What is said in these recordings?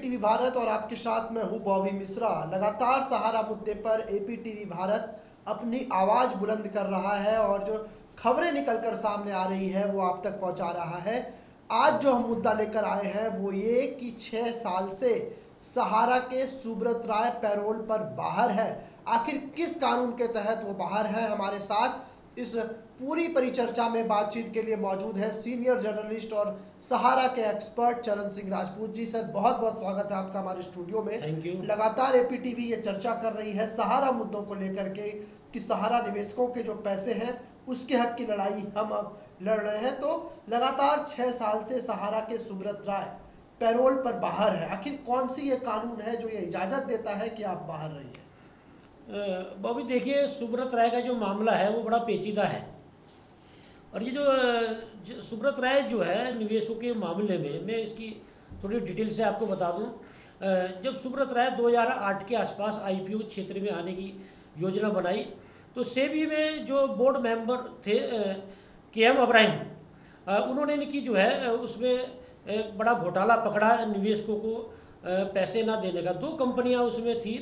APTV Bharat और आपके साथ मैं हूं बॉबी मिश्रा। लगातार सहारा मुद्दे पर एपीटीवी भारत अपनी आवाज़ बुलंद कर रहा है और जो खबरें निकलकर सामने आ रही है वो आप तक पहुंचा रहा है। आज जो हम मुद्दा लेकर आए हैं वो ये कि 6 साल से सहारा के सुब्रत राय पैरोल पर बाहर है। आखिर किस कानून के तहत वो बाहर है? हमारे साथ इस पूरी परिचर्चा में बातचीत के लिए मौजूद है सीनियर जर्नलिस्ट और सहारा के एक्सपर्ट चरण सिंह राजपूत जी। सर, बहुत बहुत स्वागत है आपका हमारे स्टूडियो में। Thank you. लगातार एपीटीवी ये चर्चा कर रही है सहारा मुद्दों को लेकर के कि सहारा निवेशकों के जो पैसे हैं उसके हक की लड़ाई हम अब लड़ रहे हैं। तो लगातार 6 साल से सहारा के सुब्रत राय पैरोल पर बाहर है। आखिर कौन सी ये कानून है जो ये इजाज़त देता है कि आप बाहर रहिए? बॉबी देखिए, सुब्रत राय का जो मामला है वो बड़ा पेचीदा है। और ये जो सुब्रत राय जो है निवेशों के मामले में, मैं इसकी थोड़ी डिटेल से आपको बता दूं। जब सुब्रत राय 2008 के आसपास आईपीओ क्षेत्र में आने की योजना बनाई तो सेबी में जो बोर्ड मेंबर थे केएम अब्राहिम, उन्होंने इनकी जो है उसमें एक बड़ा घोटाला पकड़ा निवेशकों को पैसे ना देने का। 2 कंपनियां उसमें थी,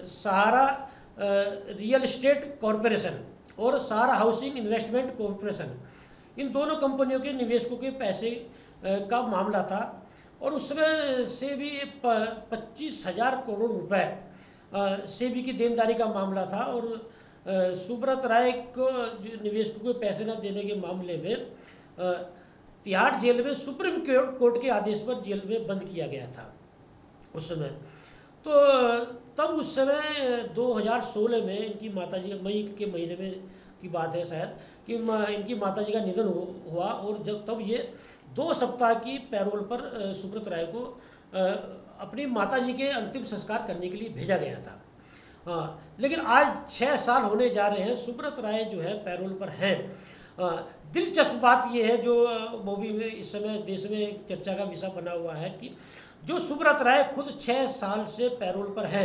सहारा रियल एस्टेट कॉरपोरेशन और सहारा हाउसिंग इन्वेस्टमेंट कॉरपोरेशन। इन दोनों कंपनियों के निवेशकों के पैसे का मामला था और उसमें से भी 25,000 करोड़ रुपए सेबी की देनदारी का मामला था। और सुब्रत राय को जो निवेशकों को पैसे न देने के मामले में तिहाड़ जेल में सुप्रीम कोर्ट के आदेश पर जेल में बंद किया गया था उस समय। तो तब उस समय 2016 में इनकी माताजी, मई के महीने में की बात है शायद, कि इनकी माताजी का निधन हुआ और जब तब ये 2 सप्ताह की पैरोल पर सुब्रत राय को अपनी माताजी के अंतिम संस्कार करने के लिए भेजा गया था। हाँ, लेकिन आज 6 साल होने जा रहे हैं, सुब्रत राय जो है पैरोल पर हैं। दिलचस्प बात यह है जो बॉबी में इस समय देश में एक चर्चा का विषय बना हुआ है कि जो सुब्रत राय खुद 6 साल से पैरोल पर है,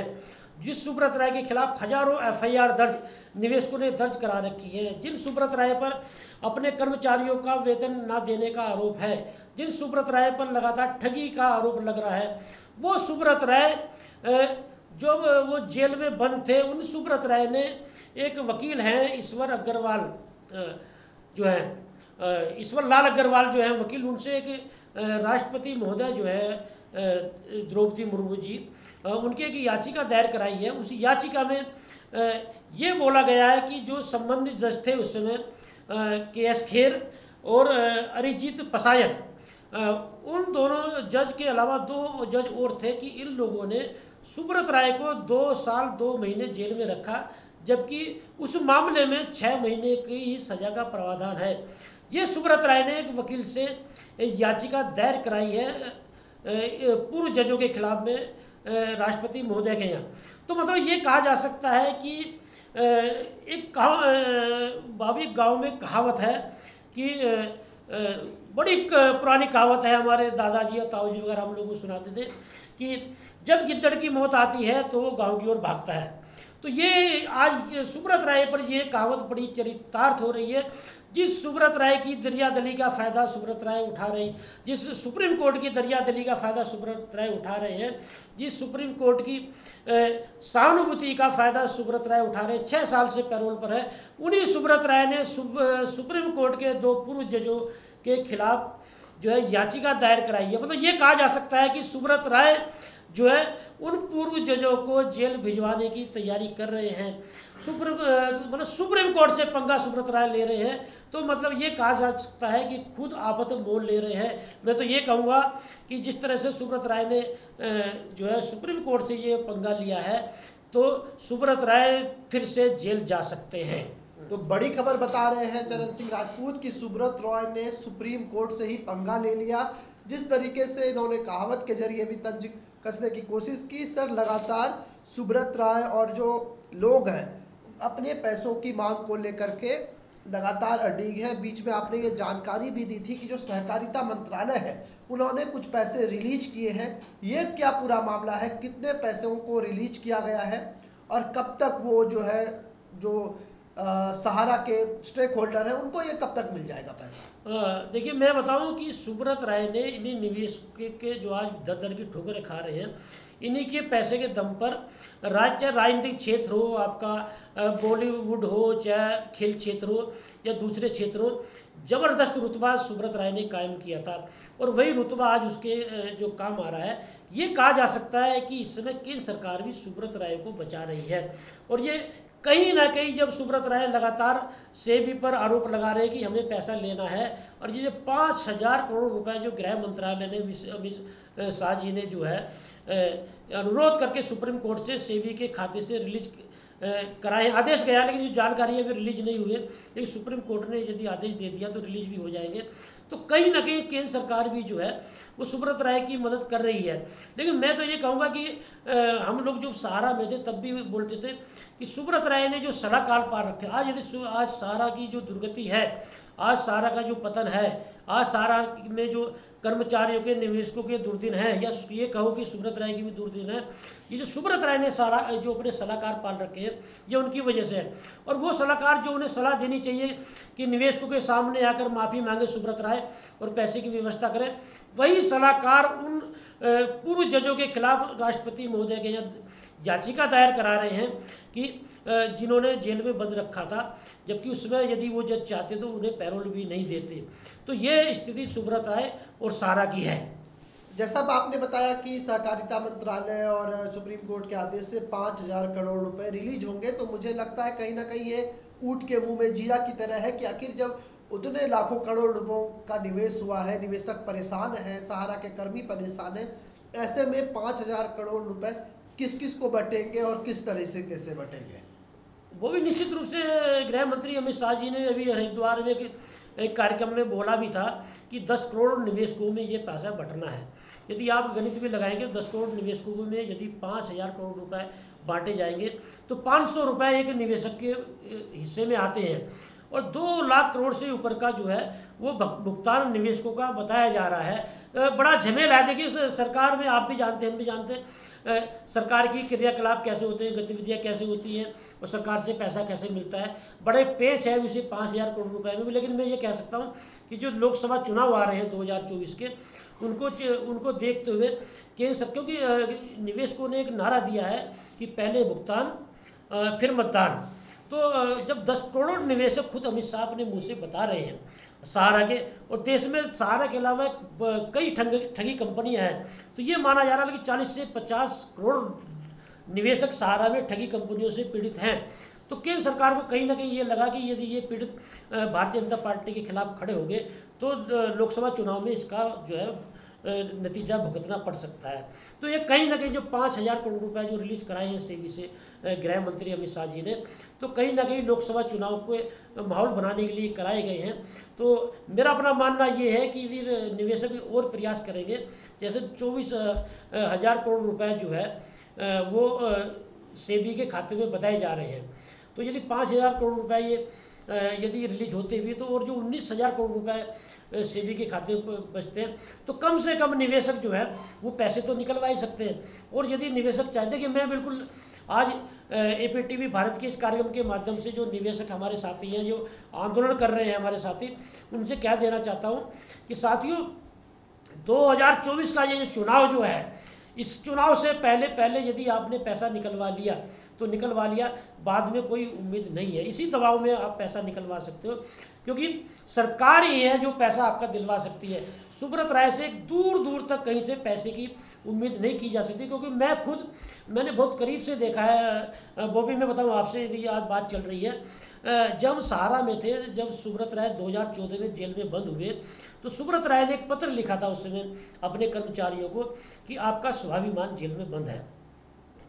जिस सुब्रत राय के खिलाफ हजारों एफआईआर दर्ज निवेशकों ने दर्ज करा रखी है, जिन सुब्रत राय पर अपने कर्मचारियों का वेतन ना देने का आरोप है, जिन सुब्रत राय पर लगातार ठगी का आरोप लग रहा है, वो सुब्रत राय जो वो जेल में बंद थे, उन सुब्रत राय ने एक वकील हैं ईश्वर अग्रवाल जो है, ईश्वर लाल अग्रवाल जो है वकील, उनसे एक राष्ट्रपति महोदय जो है द्रौपदी मुर्मू जी, उनकी एक याचिका दायर कराई है। उस याचिका में ये बोला गया है कि जो संबंधित जज थे उस समय के.एस. खेर और अरिजीत पसायत, उन दोनों जज के अलावा 2 जज और थे कि इन लोगों ने सुब्रत राय को 2 साल 2 महीने जेल में रखा, जबकि उस मामले में 6 महीने की ही सजा का प्रावधान है। ये सुब्रत राय ने एक वकील से याचिका दायर कराई है पूर्व जजों के खिलाफ में राष्ट्रपति महोदय के यहाँ। तो मतलब ये कहा जा सकता है कि एक भाभी गांव में कहावत है कि बड़ी पुरानी कहावत है, हमारे दादाजी और ताऊजी वगैरह हम लोग को सुनाते थे कि जब गिद्दड़ की मौत आती है तो वो गाँव की ओर भागता है। तो ये आज सुब्रत राय पर ये कहावत बड़ी चरितार्थ हो रही है। जिस सुब्रत राय की दरियादली का फ़ायदा सुब्रत राय उठा रही, जिस सुप्रीम कोर्ट की दरियादली का फ़ायदा सुब्रत राय उठा रहे हैं, जिस सुप्रीम कोर्ट की सहानुभूति का फ़ायदा सुब्रत राय उठा रहे, 6 साल से पैरोल पर है, उन्हीं सुब्रत राय ने सुप्रीम कोर्ट के 2 पूर्व जजों के खिलाफ जो है याचिका दायर कराई है। मतलब ये कहा जा सकता है कि सुब्रत राय जो है उन पूर्व जजों को जेल भिजवाने की तैयारी कर रहे हैं। सुप्रीम कोर्ट से पंगा सुब्रत राय ले रहे हैं। तो मतलब ये कहा जा सकता है कि खुद आफत मोल ले रहे हैं। मैं तो ये कहूँगा कि जिस तरह से सुब्रत राय ने जो है सुप्रीम कोर्ट से ये पंगा लिया है, तो सुब्रत राय फिर से जेल जा सकते हैं। तो बड़ी खबर बता रहे हैं चरण सिंह राजपूत कि सुब्रत राय ने सुप्रीम कोर्ट से ही पंगा ले लिया। जिस तरीके से इन्होंने कहावत के जरिए भी तंज कसने की कोशिश की। सर, लगातार सुब्रत राय और जो लोग हैं अपने पैसों की मांग को लेकर के लगातार अडिग है। बीच में आपने ये जानकारी भी दी थी कि जो सहकारिता मंत्रालय है उन्होंने कुछ पैसे रिलीज किए हैं। ये क्या पूरा मामला है? कितने पैसों को रिलीज किया गया है और कब तक वो जो है जो सहारा के स्टेक होल्डर हैं उनको ये कब तक मिल जाएगा पैसा? देखिए, मैं बताऊं कि सुब्रत राय ने इन्हीं निवेशकों के जो आज दर दर की ठोकरें खा रहे हैं, इन्हीं के पैसे के दम पर चाहे राजनीतिक क्षेत्र हो, आपका बॉलीवुड हो, चाहे खेल क्षेत्र हो या दूसरे क्षेत्र हो, ज़बरदस्त रुतबा सुब्रत राय ने कायम किया था और वही रुतबा आज उसके जो काम आ रहा है। ये कहा जा सकता है कि इस समय केंद्र सरकार भी सुब्रत राय को बचा रही है और ये कहीं ना कहीं जब सुब्रत राय लगातार सेबी पर आरोप लगा रहे हैं कि हमें पैसा लेना है और ये 5,000 करोड़ रुपए जो गृह मंत्रालय ने अमित शाह जी ने जो है अनुरोध करके सुप्रीम कोर्ट से सेबी के खाते से रिलीज कराए, आदेश गया लेकिन ये जानकारी अभी रिलीज नहीं हुई है, लेकिन सुप्रीम कोर्ट ने यदि आदेश दे दिया तो रिलीज भी हो जाएंगे। तो कहीं ना कहीं केंद्र सरकार भी जो है वो सुब्रत राय की मदद कर रही है। लेकिन मैं तो ये कहूँगा कि हम लोग जब सहारा में थे तब भी बोलते थे कि सुब्रत राय ने जो सलाकाल पार रखे, आज यदि आज सहारा की जो दुर्गति है, आज सहारा का जो पतन है, आज सहारा में जो कर्मचारियों के निवेशकों के दुर्दिन हैं, या ये कहो कि सुब्रत राय की भी दुर्दिन है, ये जो सुब्रत राय ने सारा जो अपने सलाहकार पाल रखे हैं ये उनकी वजह से है। और वो सलाहकार जो उन्हें सलाह देनी चाहिए कि निवेशकों के सामने आकर माफ़ी मांगे सुब्रत राय और पैसे की व्यवस्था करें, वही सलाहकार उन पूर्व जजों के खिलाफ राष्ट्रपति महोदय के यहाँ याचिका दायर करा रहे हैं कि जिन्होंने जेल में बंद रखा था, जबकि उसमें यदि वो जज चाहते तो उन्हें पैरोल भी नहीं देते। तो ये स्थिति सुब्रत राय और सहारा की है। जैसा आपने बताया कि सहकारिता मंत्रालय और सुप्रीम कोर्ट के आदेश से 5,000 करोड़ रुपए रिलीज होंगे, तो मुझे लगता है कहीं ना कहीं ये ऊँट के मुंह में जीरा की तरह है कि आखिर जब उतने लाखों करोड़ रुपयों का निवेश हुआ है, निवेशक परेशान हैं, सहारा के कर्मी परेशान हैं, ऐसे में 5,000 करोड़ रुपए किस किस को बटेंगे और किस तरह से कैसे बटेंगे? वो भी निश्चित रूप से गृह मंत्री अमित शाह जी ने अभी हरिद्वार में एक कार्यक्रम में बोला भी था कि 10 करोड़ निवेशकों में ये पैसा बंटना है। यदि आप गणित भी लगाएंगे 10 करोड़ निवेशकों में यदि 5,000 करोड़ रुपए बांटे जाएंगे तो 500 रुपये एक निवेशक के हिस्से में आते हैं और 2 लाख करोड़ से ऊपर का जो है वो भुगतान निवेशकों का बताया जा रहा है। बड़ा झमेला है। देखिए, सरकार में आप भी जानते हैं, हम भी जानते हैं, सरकार की क्रियाकलाप कैसे होते हैं, गतिविधियाँ कैसे होती हैं और सरकार से पैसा कैसे मिलता है। बड़े पेच है उसे 5,000 करोड़ रुपए में भी। लेकिन मैं ये कह सकता हूँ कि जो लोकसभा चुनाव आ रहे हैं 2024 के, उनको देखते हुए केंद्र, क्योंकि निवेशकों ने एक नारा दिया है कि पहले भुगतान फिर मतदान। तो जब 10 करोड़ निवेशक खुद अमित शाह अपने मुँह से बता रहे हैं सहारा के, और देश में सहारा के अलावा कई ठगी कंपनियां हैं, तो ये माना जा रहा है कि 40 से 50 करोड़ निवेशक सहारा में ठगी कंपनियों से पीड़ित हैं। तो केंद्र सरकार को कहीं ना कहीं ये लगा कि यदि ये पीड़ित भारतीय जनता पार्टी के खिलाफ खड़े हो गए तो लोकसभा चुनाव में इसका जो है नतीजा भुगतना पड़ सकता है। तो ये कहीं ना कहीं जो 5,000 करोड़ रुपए जो रिलीज कराए हैं सेबी से गृह मंत्री अमित शाह जी ने, तो कहीं ना कहीं लोकसभा चुनाव को माहौल बनाने के लिए कराए गए हैं। तो मेरा अपना मानना ये है कि यदि निवेशक और प्रयास करेंगे, जैसे 24,000 करोड़ रुपए जो है वो सेबी के खाते में बताए जा रहे हैं, तो यदि 5,000 करोड़ रुपए ये यदि रिलीज होते हुए तो और जो 19,000 करोड़ रुपए सेबी के खाते पर बचते हैं, तो कम से कम निवेशक जो है वो पैसे तो निकलवा ही सकते हैं। और यदि निवेशक चाहते कि मैं बिल्कुल आज APTV भारत के इस कार्यक्रम के माध्यम से जो निवेशक हमारे साथी हैं, जो आंदोलन कर रहे हैं हमारे साथी, उनसे क्या देना चाहता हूँ कि साथियों, 2024 का ये चुनाव जो है, इस चुनाव से पहले यदि आपने पैसा निकलवा लिया तो निकलवा लिया, बाद में कोई उम्मीद नहीं है। इसी दबाव में आप पैसा निकलवा सकते हो, क्योंकि सरकार ही है जो पैसा आपका दिलवा सकती है। सुब्रत राय से दूर दूर तक कहीं से पैसे की उम्मीद नहीं की जा सकती, क्योंकि मैंने बहुत करीब से देखा है। वो भी मैं बताऊँ आपसे, यदि आज बात चल रही है, जब सहारा में थे, जब सुब्रत राय 2014 में जेल में बंद हुए, तो सुब्रत राय ने एक पत्र लिखा था उस समय अपने कर्मचारियों को कि आपका स्वाभिमान जेल में बंद है,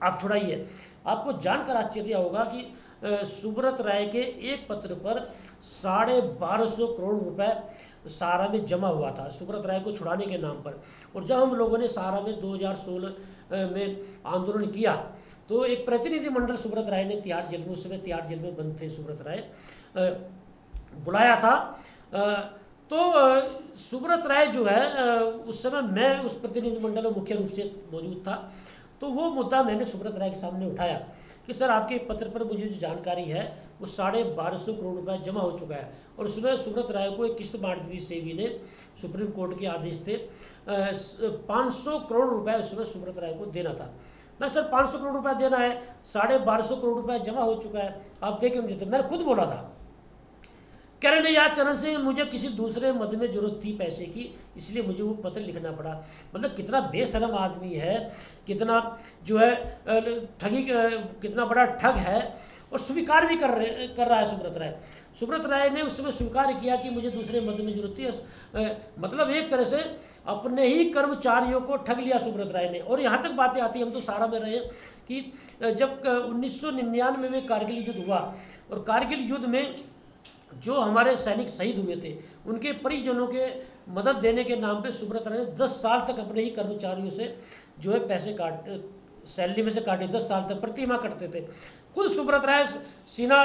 आप छुड़ाइए। आपको जानकर आश्चर्य होगा कि सुब्रत राय के एक पत्र पर 1250 करोड़ रुपए सहारा में जमा हुआ था सुब्रत राय को छुड़ाने के नाम पर। और जब हम लोगों ने सहारा में 2016 में आंदोलन किया, तो एक प्रतिनिधिमंडल सुब्रत राय ने तिहाड़ जेल में, उस समय तिहाड़ जेल में बंद थे सुब्रत राय, बुलाया था। तो सुब्रत राय जो है, उस समय मैं उस प्रतिनिधिमंडल में मुख्य रूप से मौजूद था, तो वो मुद्दा मैंने सुब्रत राय के सामने उठाया कि सर, आपके पत्र पर मुझे जो जानकारी है वो 1250 करोड़ रुपए जमा हो चुका है। और उसमें सुब्रत राय को एक किस्त बांट दी थी सेबी ने, सुप्रीम कोर्ट के आदेश थे। 500 करोड़ रुपए उसमें सुब्रत राय को देना था। मैं सर 500 करोड़ रुपए देना है, 1250 करोड़ रुपए जमा हो चुका है, आप देखें मुझे। तो मैंने खुद बोला था, कह रहे नहीं यार चरण सिंह, मुझे किसी दूसरे मद में जरूरत थी पैसे की, इसलिए मुझे वो पत्र लिखना पड़ा। मतलब कितना बेशरम आदमी है, कितना जो है ठगी, कितना बड़ा ठग है। और स्वीकार भी कर रहा है सुब्रत राय। सुब्रत राय ने उस समय स्वीकार किया कि मुझे दूसरे मद में जरूरत थी। मतलब एक तरह से अपने ही कर्मचारियों को ठग लिया सुब्रत राय ने। और यहाँ तक बातें आती, हम तो सहारा में रहे कि जब 1999 में कारगिल युद्ध हुआ, और कारगिल युद्ध में जो हमारे सैनिक शहीद हुए थे, उनके परिजनों के मदद देने के नाम पे सुब्रत राय ने 10 साल तक अपने ही कर्मचारियों से जो है पैसे सैलरी में से काटे, 10 साल तक प्रति माह कटते थे। खुद सुब्रत राय सीना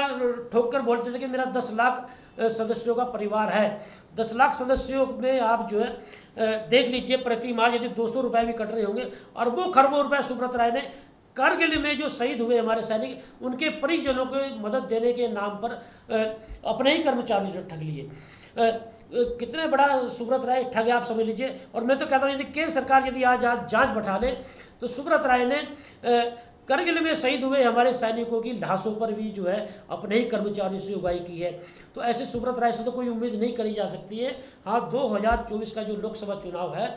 ठोक कर बोलते थे कि मेरा 10 लाख सदस्यों का परिवार है। 10 लाख सदस्यों में आप जो है देख लीजिए, प्रति माह यदि 200 रुपये भी कट रहे होंगे, अरबों खरबों रुपए सुब्रत राय ने कारगिल में जो शहीद हुए हमारे सैनिक, उनके परिजनों को मदद देने के नाम पर अपने ही कर्मचारियों से ठग लिए। कितने बड़ा सुब्रत राय ठग है, आप समझ लीजिए। और मैं तो कहता हूँ, यदि केंद्र सरकार यदि आज जांच बैठा ले, तो सुब्रत राय ने कारगिल में शहीद हुए हमारे सैनिकों की लाशों पर भी जो है अपने ही कर्मचारियों से उगाई की है। तो ऐसे सुब्रत राय से तो कोई उम्मीद नहीं करी जा सकती है। हाँ, 2024 का जो लोकसभा चुनाव है,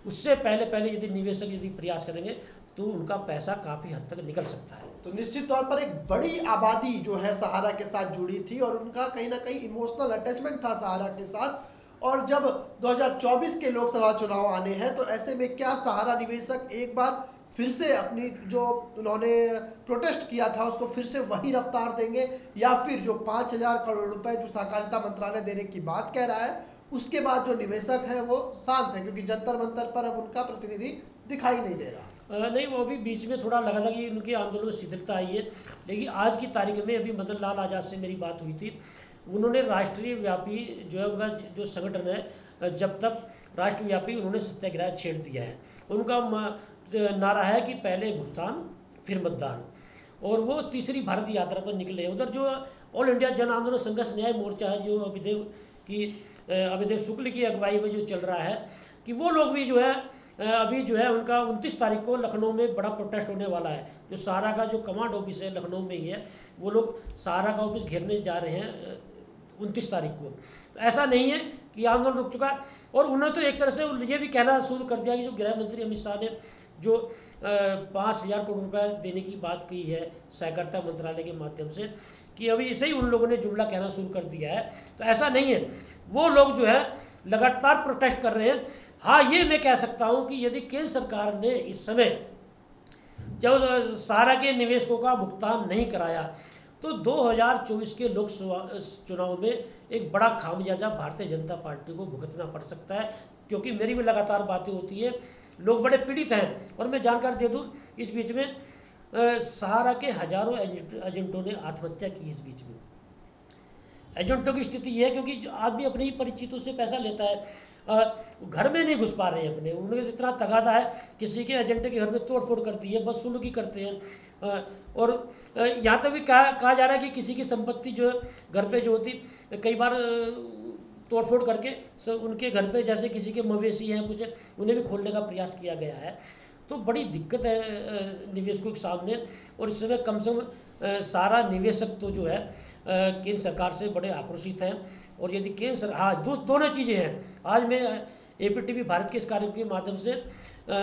उससे पहले यदि निवेशक यदि प्रयास करेंगे तो उनका पैसा काफ़ी हद तक निकल सकता है। तो निश्चित तौर पर एक बड़ी आबादी जो है सहारा के साथ जुड़ी थी, और उनका कहीं ना कहीं इमोशनल अटैचमेंट था सहारा के साथ। और जब 2024 के लोकसभा चुनाव आने हैं, तो ऐसे में क्या सहारा निवेशक एक बार फिर से अपनी जो उन्होंने प्रोटेस्ट किया था उसको फिर से वही रफ्तार देंगे, या फिर जो 5000 करोड़ रुपए जो सहकारिता मंत्रालय देने की बात कह रहा है, उसके बाद जो निवेशक है वो शांत है, क्योंकि जंतर मंतर पर अब उनका प्रतिनिधि दिखाई नहीं दे रहा। नहीं, वो भी बीच में थोड़ा लगा था कि उनके आंदोलन में शिथिलता आई है। लेकिन आज की तारीख में अभी मदन लाल आज़ाद से मेरी बात हुई थी, उन्होंने राष्ट्रीय व्यापी जो है उनका जो संगठन है, जब तक राष्ट्रव्यापी उन्होंने सत्याग्रह छेड़ दिया है। उनका नारा है कि पहले भुगतान फिर मतदान, और वो तीसरी भारत यात्रा पर निकले। उधर जो ऑल इंडिया जन आंदोलन संघर्ष न्याय मोर्चा है, जो अभिदेव शुक्ल की अगुवाई में जो चल रहा है, कि वो लोग भी जो है अभी जो है उनका 29 तारीख को लखनऊ में बड़ा प्रोटेस्ट होने वाला है। जो सहारा का जो कमांड ऑफिस है लखनऊ में ही है, वो लोग सहारा का ऑफिस घेरने जा रहे हैं 29 तारीख को। तो ऐसा नहीं है कि आंदोलन रुक चुका। और उन्होंने तो एक तरह से ये भी कहना शुरू कर दिया कि जो गृह मंत्री अमित शाह ने जो 5000 करोड़ रुपए देने की बात की है सहकारिता मंत्रालय के माध्यम से, कि अभी इसे ही उन लोगों ने जुमला कहना शुरू कर दिया है। तो ऐसा नहीं है, वो लोग जो है लगातार प्रोटेस्ट कर रहे हैं। हाँ, ये मैं कह सकता हूँ कि यदि केंद्र सरकार ने इस समय जब सहारा के निवेशकों का भुगतान नहीं कराया, तो 2024 के लोकसभा चुनाव में एक बड़ा खामियाजा भारतीय जनता पार्टी को भुगतना पड़ सकता है। क्योंकि मेरी भी लगातार बातें होती है, लोग बड़े पीड़ित हैं। और मैं जानकारी दे दूं, इस बीच में सहारा के हजारों एजेंटों ने आत्महत्या की। इस बीच में एजेंटों की स्थिति ये है, क्योंकि आदमी अपने ही परिचितों से पैसा लेता है, घर में नहीं घुस पा रहे हैं अपने, उन्हें इतना तगादा है, किसी के एजेंट के घर में तोड़फोड़ करती है, बदसलूकी करते हैं। और यहाँ तक भी कहा जा रहा है कि किसी की संपत्ति जो घर पे जो होती, कई बार तोड़फोड़ करके उनके घर पे, जैसे किसी के मवेशी हैं कुछ, उन्हें भी खोलने का प्रयास किया गया है। तो बड़ी दिक्कत है निवेशकों के सामने। और इस समय कम से कम सारा निवेशक तो जो है केंद्र सरकार से बड़े आक्रोशित हैं। और यदि केंद्र सरकार, हाँ, दोनों चीज़ें हैं। आज मैं APTV भारत के इस कार्यक्रम के माध्यम से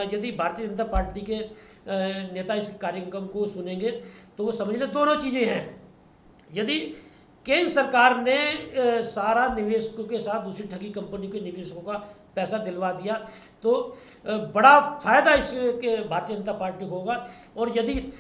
यदि भारतीय जनता पार्टी के नेता इस कार्यक्रम को सुनेंगे तो वो समझ लें दोनों चीज़ें हैं। यदि केंद्र सरकार ने सारा निवेशकों के साथ दूसरी ठगी कंपनी के निवेशकों का पैसा दिलवा दिया, तो बड़ा फायदा इसके भारतीय जनता पार्टी को होगा। और यदि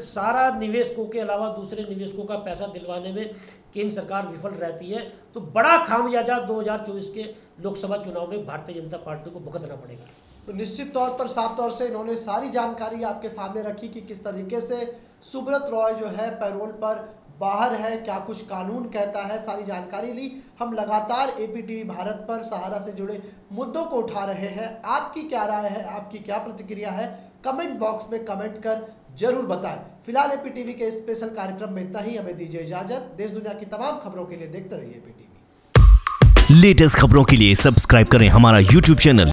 सारा निवेशकों के अलावा दूसरे निवेशकों का पैसा दिलवाने में केंद्र सरकार विफल रहती है, तो बड़ा खामियाजा 2024 के लोकसभा चुनाव में भारतीय जनता पार्टी को भुगतना पड़ेगा। तो निश्चित तौर पर, साफ तौर से इन्होंने सारी जानकारी आपके सामने रखी कि किस तरीके से सुब्रत रॉय जो है पैरोल पर बाहर है, क्या कुछ कानून कहता है, सारी जानकारी ली। हम लगातार एपीटीवी भारत पर सहारा से जुड़े मुद्दों को उठा रहे हैं। आपकी क्या राय है, आपकी क्या प्रतिक्रिया है, कमेंट बॉक्स में कमेंट कर जरूर बताएं। फिलहाल एपीटीवी के स्पेशल कार्यक्रम में इतना ही। हमें दीजिए इजाजत। देश दुनिया की तमाम खबरों के लिए देखते रहिए एपीटीवी। लेटेस्ट खबरों के लिए सब्सक्राइब करें हमारा YouTube चैनल